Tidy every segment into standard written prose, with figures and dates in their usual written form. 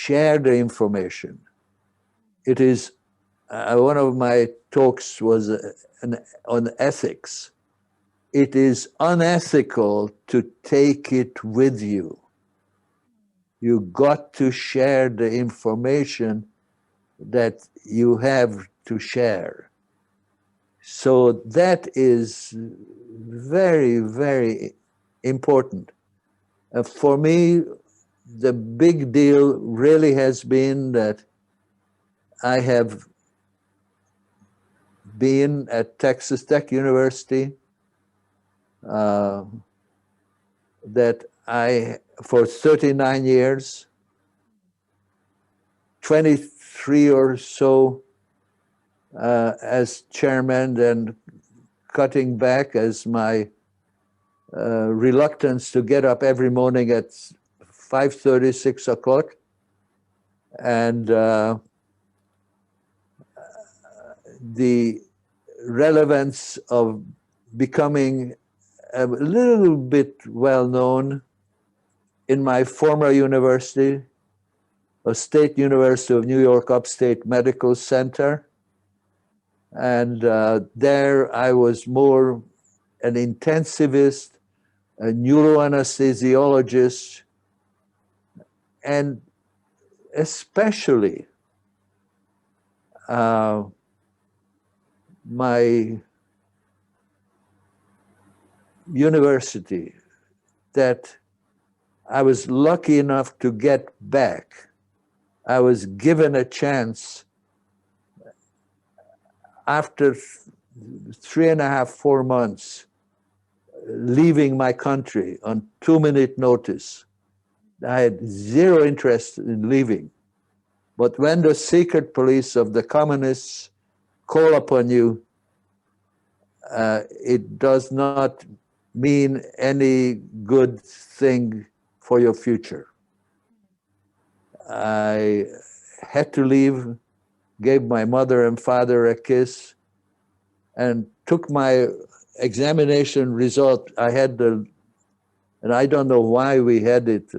share the information. It is, one of my talks was on ethics. It is unethical to take it with you. You got to share the information that you have to share. So that is very, very important. For me, the big deal really has been that I have been at Texas Tech University, that I, for 39 years, 23 or so as chairman, and cutting back as my reluctance to get up every morning at 5:30, 6 o'clock. And the relevance of becoming a little bit well-known in my former university, a State University of New York Upstate Medical Center. And there I was more an intensivist, a neuroanesthesiologist, and especially my university that I was lucky enough to get back. I was given a chance after 3.5, 4 months leaving my country on 2-minute notice. I had zero interest in leaving. But when the secret police of the communists call upon you, it does not mean any good thing for your future. I had to leave, gave my mother and father a kiss, and took my examination result. I had and I don't know why we had it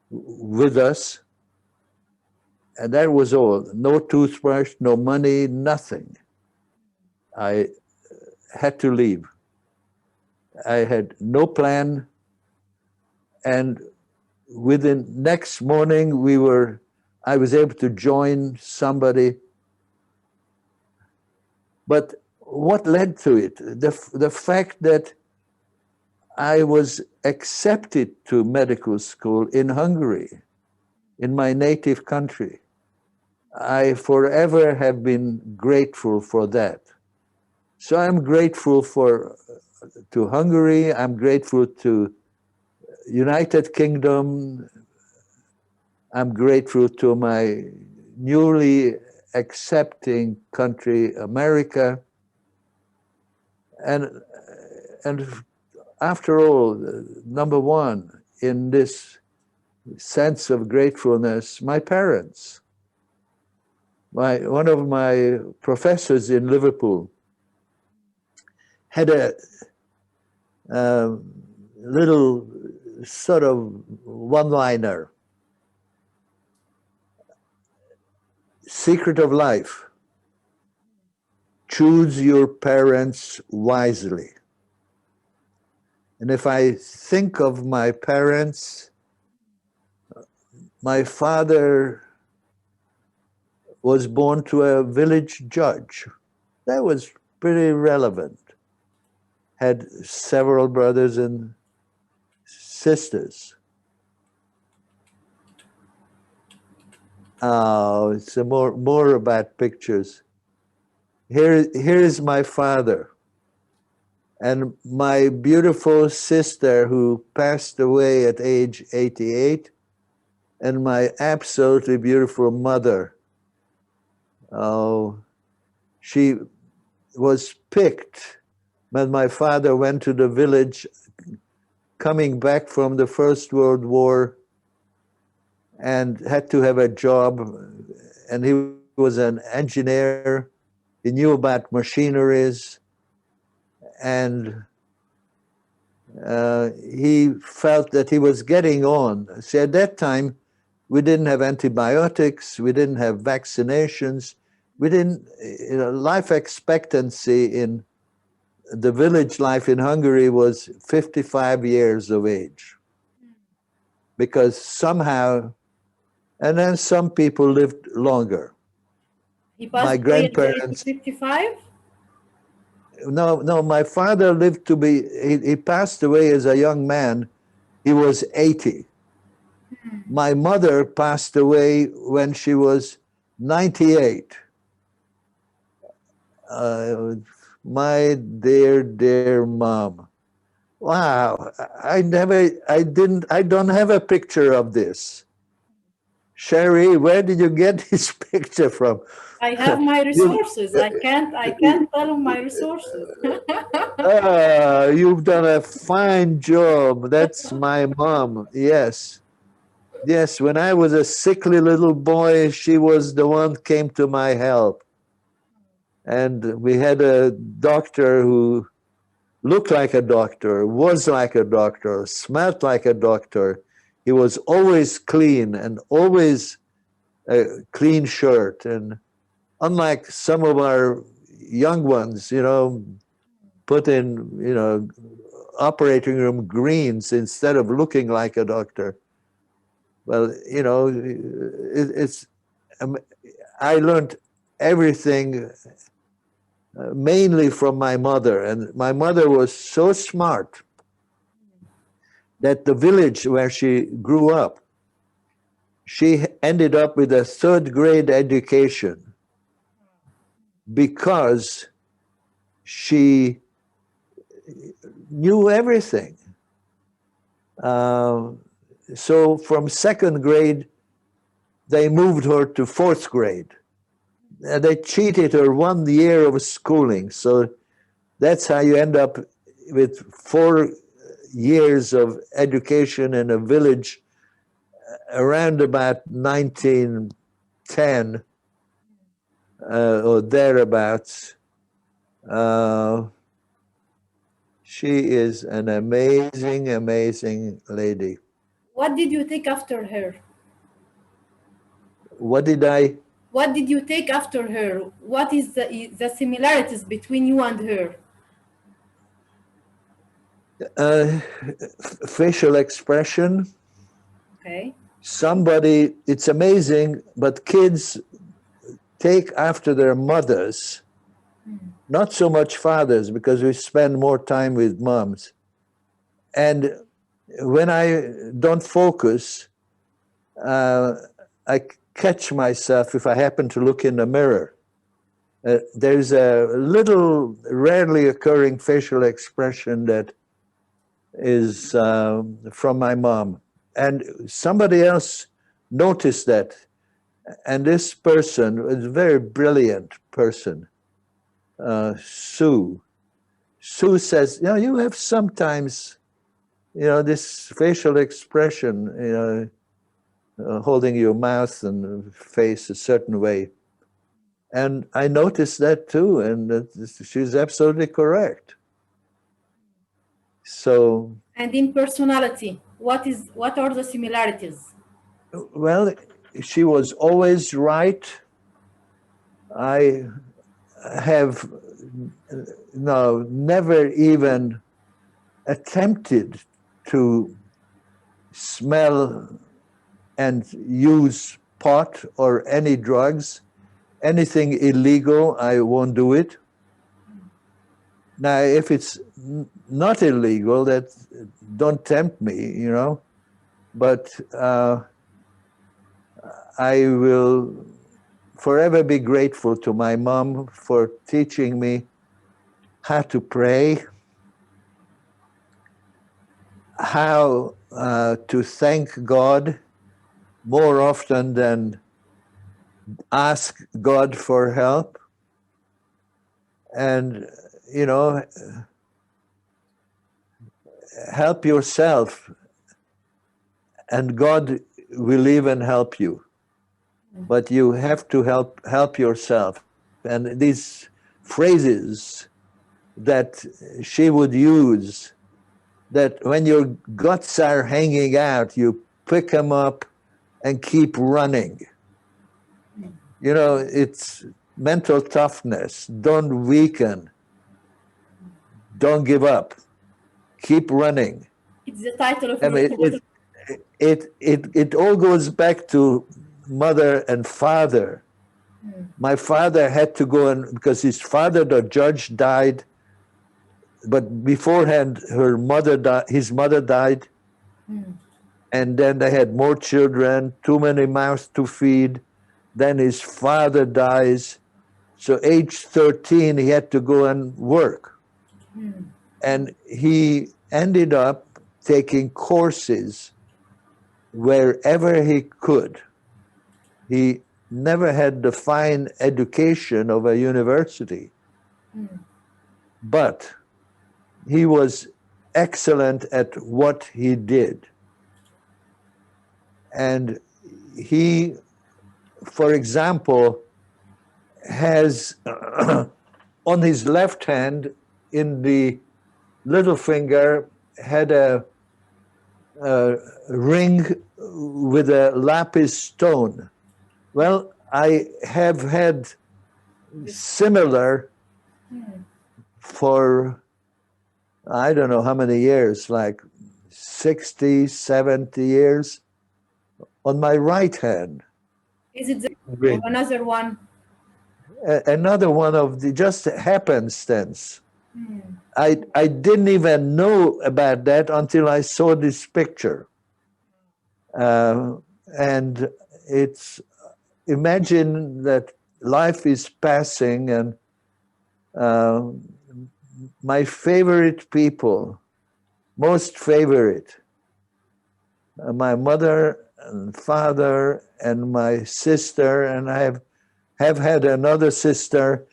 with us. And that was all. No toothbrush, no money, nothing. I had to leave. I had no plan. And within next morning, I was able to join somebody. But what led to it? The fact that I was accepted to medical school in Hungary, in my native country. I forever have been grateful for that. So I'm grateful to Hungary, I'm grateful to United Kingdom, I'm grateful to my newly accepting country, America. And after all, number one, in this sense of gratefulness, my parents. One of my professors in Liverpool had a little sort of one-liner. Secret of life: choose your parents wisely. And if I think of my parents, my father was born to a village judge. That was pretty relevant. Had several brothers and sisters. Oh, it's more about pictures. Here is my father and my beautiful sister who passed away at age 88, and my absolutely beautiful mother. Oh, she was picked when my father went to the village coming back from the First World War and had to have a job, and he was an engineer. He knew about machineries, and he felt that he was getting on. See, at that time, We didn't have antibiotics. We didn't have vaccinations. We didn't, life expectancy in the village life in Hungary was 55 years of age. Because somehow, and then some people lived longer. He passed My away grandparents. at 55? No, my father lived to be, he passed away as a young man. He was 80. My mother passed away when she was 98. My dear mom. Wow, I don't have a picture of this. Sherry, where did you get this picture from? I have my resources. I can't tell him my resources. You've done a fine job. That's my mom. Yes. Yes, when I was a sickly little boy, she was the one came to my help. And we had a doctor who looked like a doctor, was like a doctor, smelled like a doctor. He was always clean and always a clean shirt. And unlike some of our young ones, put in, operating room greens instead of looking like a doctor. Well, I learned everything mainly from my mother. And my mother was so smart that the village where she grew up, she ended up with a third grade education because she knew everything. So from second grade, they moved her to fourth grade. They cheated her 1 year of schooling. So that's how you end up with 4 years of education in a village around about 1910 or thereabouts. She is an amazing, amazing lady. What did you take after her? What did you take after her? What is the similarities between you and her? Facial expression. Okay. It's amazing, but kids take after their mothers, not so much fathers, because we spend more time with moms. And when I don't focus, I catch myself if I happen to look in the mirror. There's a little rarely occurring facial expression that is from my mom. And somebody else noticed that. And this person was a very brilliant person, Sue. Sue says, you have sometimes, this facial expression, holding your mouth and face a certain way. And I noticed that too, and she's absolutely correct. So. And in personality, what are the similarities? Well, she was always right. I have never even attempted to smell and use pot or any drugs. Anything illegal, I won't do it. Now, if it's not illegal, that don't tempt me, But I will forever be grateful to my mom for teaching me how to pray, how to thank God more often than ask God for help. And, help yourself, and God will even help you. But you have to help yourself. And these phrases that she would use, that when your guts are hanging out, you pick them up and keep running. You know, it's mental toughness. Don't weaken. Don't give up. Keep running. It's the title of I your mean, course. it all goes back to mother and father. My father had to go and, because his father, the judge, died, but beforehand, his mother died, and then they had more children, too many mouths to feed. Then his father dies. So age 13, he had to go and work. And he ended up taking courses wherever he could. He never had the fine education of a university, but he was excellent at what he did. And he, for example, has on his left hand in the little finger had a ring with a lapis stone. Well, I have had similar for I don't know how many years, like 60, 70 years on my right hand. Is it the or another one? Another one of the just happenstance. I didn't even know about that until I saw this picture. And it's, imagine that life is passing, and my favorite people, most favorite, my mother and father and my sister, and I have had another sister,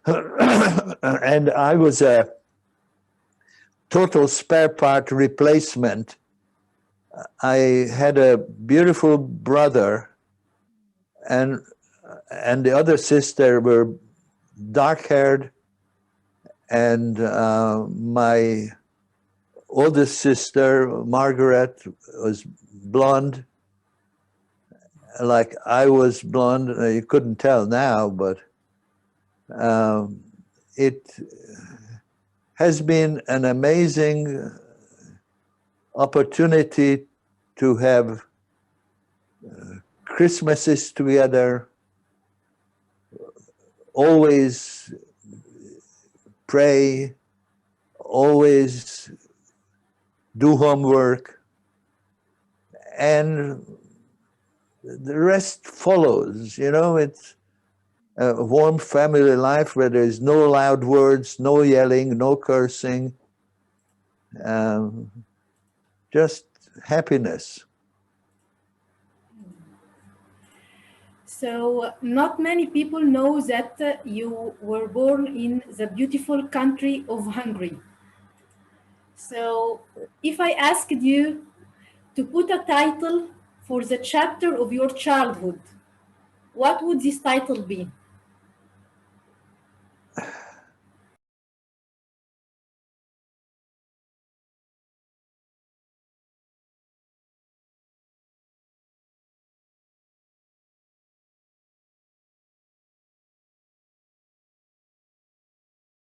and I was a total spare part replacement. I had a beautiful brother, and the other sister were dark-haired, and my oldest sister, Margaret, was blonde, like I was blonde. You couldn't tell now, but it has been an amazing opportunity to have Christmases together, always pray, always do homework, and the rest follows. You know, it's a warm family life where there's no loud words, no yelling, no cursing, just happiness. So not many people know that you were born in the beautiful country of Hungary. So if I asked you to put a title for the chapter of your childhood, what would this title be?